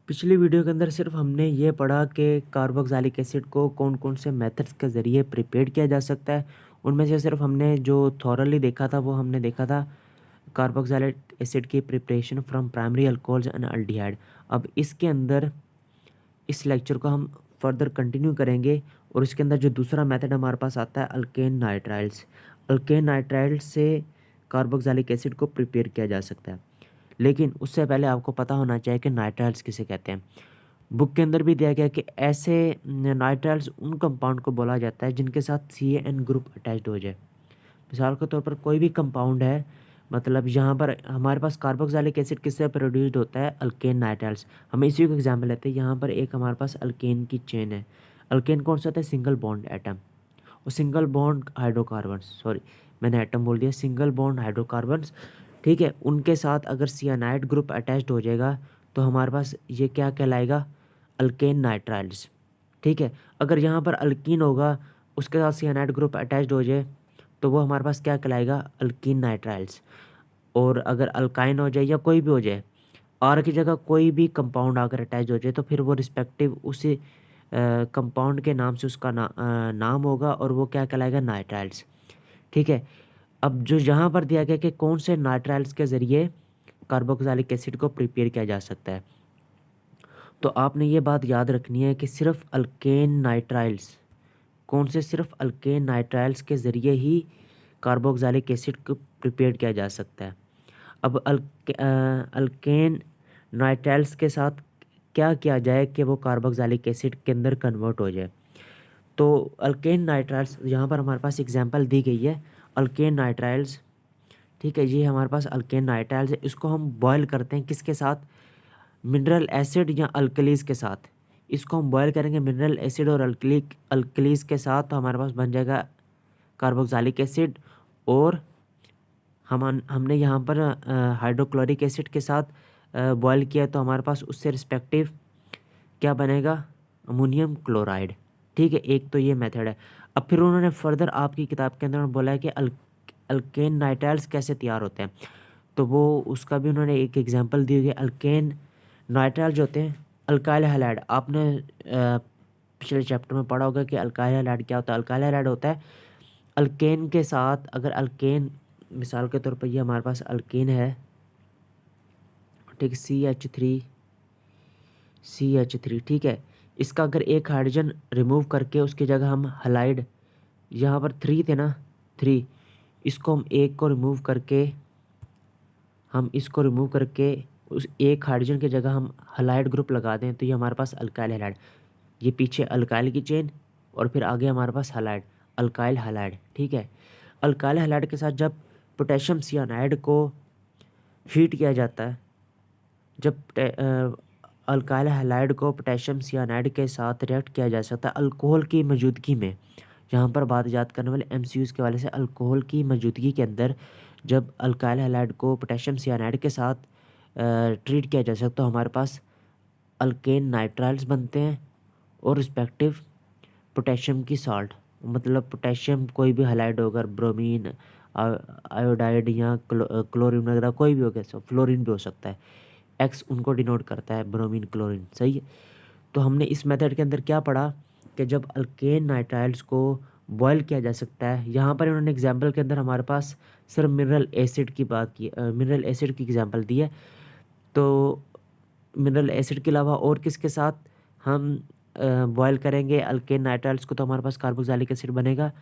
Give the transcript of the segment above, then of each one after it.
पिछली वीडियो के अंदर सिर्फ हमने ये पढ़ा कि कार्बोक्सिलिक एसिड को कौन कौन से मेथड्स के ज़रिए प्रिपेयर किया जा सकता है। उनमें से सिर्फ हमने जो थॉरली देखा था वो हमने देखा था कार्बोक्सिलिक एसिड की preparation from primary alcohols and aldehyde. अब इसके अंदर इस लेक्चर को हम फर्दर कंटिन्यू करेंगे और इसके अंदर जो दूसरा मेथड हमारे पास आता है अल्केन नाइट्राइल्स। अल्केन नाइट्राइल्स से कार्बोक्सिलिक एसिड को प्रिपेयर किया जा सकता है, लेकिन उससे पहले आपको पता होना चाहिए कि नाइट्राइल्स किसे कहते हैं। बुक के अंदर भी दिया गया कि ऐसे नाइट्राइल्स उन कंपाउंड को बोला जाता है जिनके साथ CaN ग्रुप अटैच्ड हो जाए। मिसाल के तौर पर कोई भी कंपाउंड है, मतलब यहाँ पर हमारे पास कार्बोक्सिलिक एसिड किससे प्रोड्यूस्ड होता है, अल्केन नाइट्राइल्स। हम इसी को एग्जाम्पल लेते हैं। यहाँ पर एक हमारे पास अल्केन की चेन है। अल्केन कौन सा होता है, सिंगल बॉन्ड एटम। और सिंगल बॉन्ड हाइड्रोकार्बन्स, सॉरी मैंने एटम बोल दिया, सिंगल बॉन्ड हाइड्रोकार्बन्स, ठीक है। उनके साथ अगर सियानाइड ग्रुप अटैच्ड हो जाएगा तो हमारे पास ये क्या कहलाएगा, अल्केन नाइट्राइल्स, ठीक है। अगर यहाँ पर अल्कीन होगा, उसके साथ सियानाइड ग्रुप अटैच्ड हो जाए तो वो हमारे पास क्या कहलाएगा, अल्कीन नाइट्राइल्स। और अगर अल्काइन हो जाए या कोई भी हो जाए, आर की जगह कोई भी कंपाउंड आकर अटैच हो जाए तो फिर वो रिस्पेक्टिव उसी कंपाउंड के नाम से उसका नाम होगा और वो क्या कहलाएगा, नाइट्राइल्स, ठीक है। अब जो यहाँ पर दिया गया कि कौन से नाइट्राइल्स के ज़रिए कार्बोक्सिलिक एसिड को प्रिपेयर किया जा सकता है, तो आपने ये बात याद रखनी है कि सिर्फ अल्केन नाइट्राइल्स, कौन से, सिर्फ अल्केन नाइट्राइल्स के ज़रिए ही कार्बोक्सिलिक एसिड को प्रिपेयर किया जा सकता है। अब अल्केन नाइट्राइल्स के साथ क्या किया जाए कि वो कार्बोक्सिलिक एसिड के अंदर कन्वर्ट हो जाए। तो अल्केन नाइट्राइल्स यहाँ पर हमारे पास एग्जांपल दी गई है, अल्केन नाइट्राइल्स, ठीक है। ये हमारे पास अल्केन नाइट्राइल्स है, इसको हम बॉयल करते हैं किसके साथ, मिनरल एसिड या अल्कलीज के साथ। इसको हम बॉयल करेंगे मिनरल एसिड और अल्कलीज के साथ, तो हमारे पास बन जाएगा कार्बोक्सिलिक एसिड। और हमने यहाँ पर हाइड्रोक्लोरिक एसिड के साथ बॉयल किया तो हमारे पास उससे रिस्पेक्टिव क्या बनेगा, अमोनियम क्लोराइड, ठीक है। एक तो ये मेथड है। अब फिर उन्होंने फर्दर आपकी किताब के अंदर बोला है कि अल्केन नाइट्राइल्स कैसे तैयार होते हैं, तो वो उसका भी उन्होंने एक एग्जांपल दी हुई है। अल्केन नाइट्राइल जो होते हैं, अल्काइल हैलाइड, आपने पिछले चैप्टर में पढ़ा होगा कि अल्काइल हैलाइड क्या होता है। अल्काइल हैलाइड होता है अल्केन के साथ, अगर अल्केन मिसाल के तौर पर ये हमारे पास अल्केन है, ठीक, CH3, ठीक है। इसका अगर एक हाइड्रोजन रिमूव करके उसकी जगह हम हलाइड, यहाँ पर 3 थे ना, 3, इसको हम एक को रिमूव करके, उस एक हाइड्रोजन की जगह हम हलाइड ग्रुप लगा दें तो ये हमारे पास अल्काइल हैलाइड। ये पीछे अल्काइल की चेन और फिर आगे हमारे पास हलाइड, अल्काइल हलाइड, ठीक है। अल्काइल हलाइड के साथ जब पोटेशियम सियानाइड को हीट किया जाता है, जब अल्काइल हैलाइड को पोटेशियम सियानाइड के साथ रिएक्ट किया जा सकता है अल्कोहल की मौजूदगी में। यहाँ पर बात याद करने वाले MCUs के वाले से, अल्कोहल की मौजूदगी के अंदर जब अल्काइल हैलाइड को पोटेशियम सियानाइड के साथ ट्रीट किया जा सकता है तो हमारे पास अल्केन नाइट्राइल्स बनते हैं और रिस्पेक्टिव पोटेशियम की साल्ट, मतलब पोटेशियम कोई भी हैलाइड होगा, ब्रोमीन, आयोडाइड या क्लोरीन वगैरह कोई भी हो गया, फ्लोरीन भी हो सकता है, एक्स उनको डिनोट करता है, ब्रोमीन, क्लोरीन, सही है। तो हमने इस मेथड के अंदर क्या पढ़ा कि जब अल्केन नाइट्राइल्स को बॉयल किया जा सकता है, यहाँ पर इन्होंने एग्जाम्पल के अंदर हमारे पास सिर्फ मिनरल एसिड की बात की, मिनरल एसिड की एग्जाम्पल दी है। तो मिनरल एसिड के अलावा और किसके साथ हम बॉयल करेंगे अल्केन नाइट्राइल्स को, तो हमारे पास कार्बोक्सिलिक एसिड बनेगा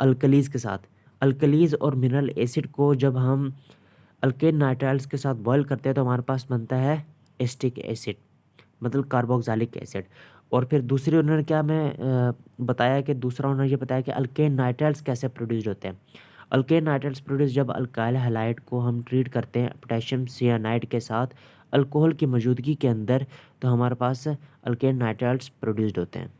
अल्कलीज के साथ। अल्कलीज और मिनरल एसिड को जब हम अल्केन नाइट्राइल्स के साथ बॉयल करते हैं तो हमारे पास बनता है एस्टिक एसिड, मतलब कार्बोक्सिलिक एसिड। और फिर दूसरी उन्होंने क्या बताया कि दूसरा उन्होंने ये बताया कि अल्केन नाइट्राइल्स कैसे प्रोड्यूस होते हैं। अल्केन नाइट्राइल्स प्रोड्यूस जब अल्काइल हैलाइड को हम ट्रीट करते हैं पोटेशियम सियानाइड के साथ अल्कोहल की मौजूदगी के अंदर, तो हमारे पास अल्केन नाइट्राइल्स प्रोड्यूस्ड होते हैं।